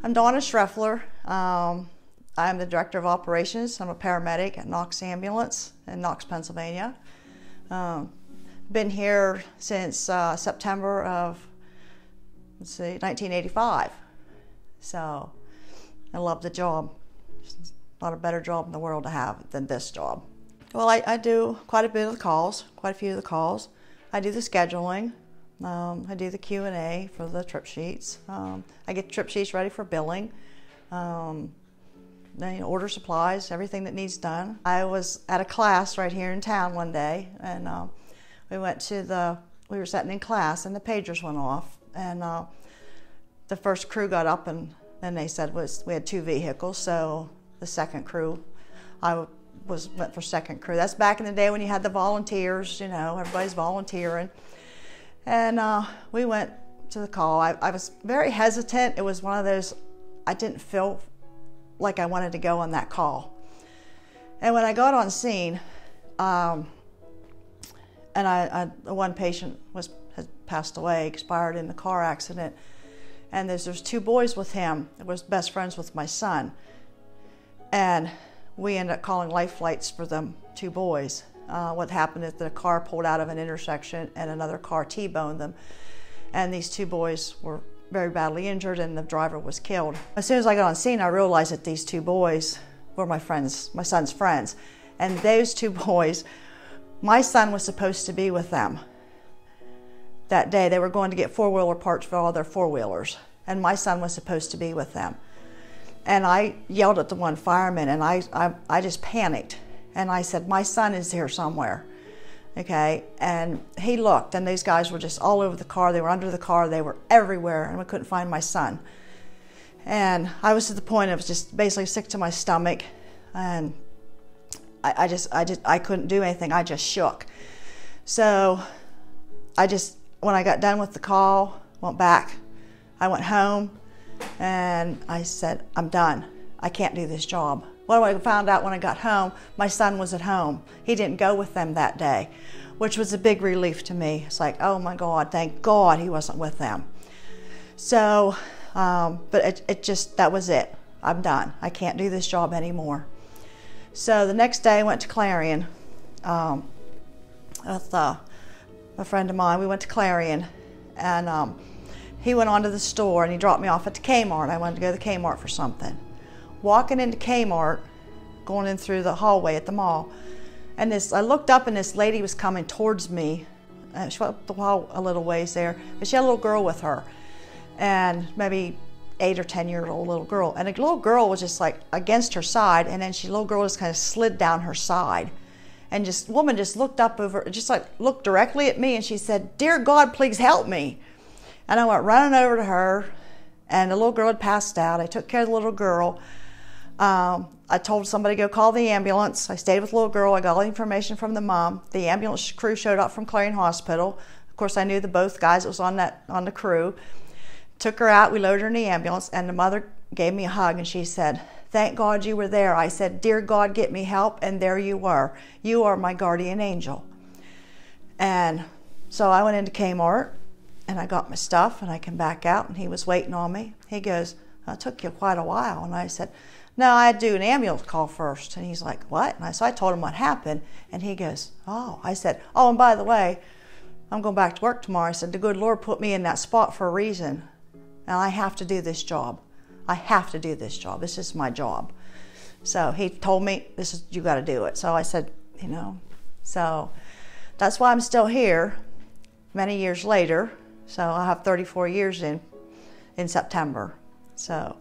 I'm Donna Schreffler. I'm the Director of Operations. I'm a paramedic at Knox Ambulance in Knox, Pennsylvania. Been here since September of, 1985. So I love the job. It's not a better job in the world to have than this job. Well, I do quite a bit of the calls, quite a few of the calls. I do the scheduling. I do the Q&A for the trip sheets. I get trip sheets ready for billing. Then order supplies, everything that needs done. I was at a class right here in town one day, and we were sitting in class, and the pagers went off, and the first crew got up, and they said we had 2 vehicles, so the second crew, went for second crew. That's back in the day when you had the volunteers, everybody's volunteering. And we went to the call. I was very hesitant. It was one of those, I didn't feel like I wanted to go on that call. And when I got on scene, and one patient had passed away, expired in the car accident, and there's 2 boys with him that was best friends with my son. And we ended up calling life flights for them 2 boys. What happened is the car pulled out of an intersection and another car T-boned them. And these 2 boys were very badly injured, and the driver was killed. As soon as I got on scene, I realized that these 2 boys were my son's friends. And those 2 boys, my son was supposed to be with them that day. They were going to get 4-wheeler parts for all their 4-wheelers, and my son was supposed to be with them. And I yelled at the one fireman, and I just panicked. And I said, my son is here somewhere, okay? And he looked, and these guys were just all over the car. They were under the car. They were everywhere, and we couldn't find my son. And I was to the point of just basically sick to my stomach, and I couldn't do anything. I just shook. So when I got done with the call, went back. I went home, and I said, I'm done. I can't do this job. Well, I found out when I got home, my son was at home. He didn't go with them that day, which was a big relief to me. It's like, oh my God, thank God he wasn't with them. So, but that was it. I'm done. I can't do this job anymore. So the next day I went to Clarion with a friend of mine. We went to Clarion, and he went on to the store, and he dropped me off at the Kmart. I wanted to go to the Kmart for something. Walking into Kmart, going in through the hallway at the mall, and I looked up, and this lady was coming towards me. She went up the hall a little ways there, but she had a little girl with her, and maybe 8 or 10-year-old little girl. And the little girl was just like against her side, and then the little girl just kind of slid down her side. And the woman just looked up over, just like looked directly at me, and she said, "Dear God, please help me." And I went running over to her, and the little girl had passed out. I took care of the little girl. I told somebody to go call the ambulance. I stayed with the little girl. I got all the information from the mom. The ambulance crew showed up from Clarion Hospital. Of course, I knew both guys that was on the crew. Took her out. We loaded her in the ambulance, and the mother gave me a hug, and she said, "Thank God you were there." I said, "Dear God, get me help," and there you were. You are my guardian angel. And so I went into Kmart, and I got my stuff, and I came back out, and he was waiting on me. He goes, "It took you quite a while." And I said, "No, I had to do an ambulance call first." And he's like, "What?" And so I told him what happened, and he goes, "Oh." I said, "Oh, and by the way, I'm going back to work tomorrow." I said, "The good Lord put me in that spot for a reason, and I have to do this job. I have to do this job. This is my job." So he told me, you got to do it. So I said, so that's why I'm still here many years later. So I'll have 34 years in September. So.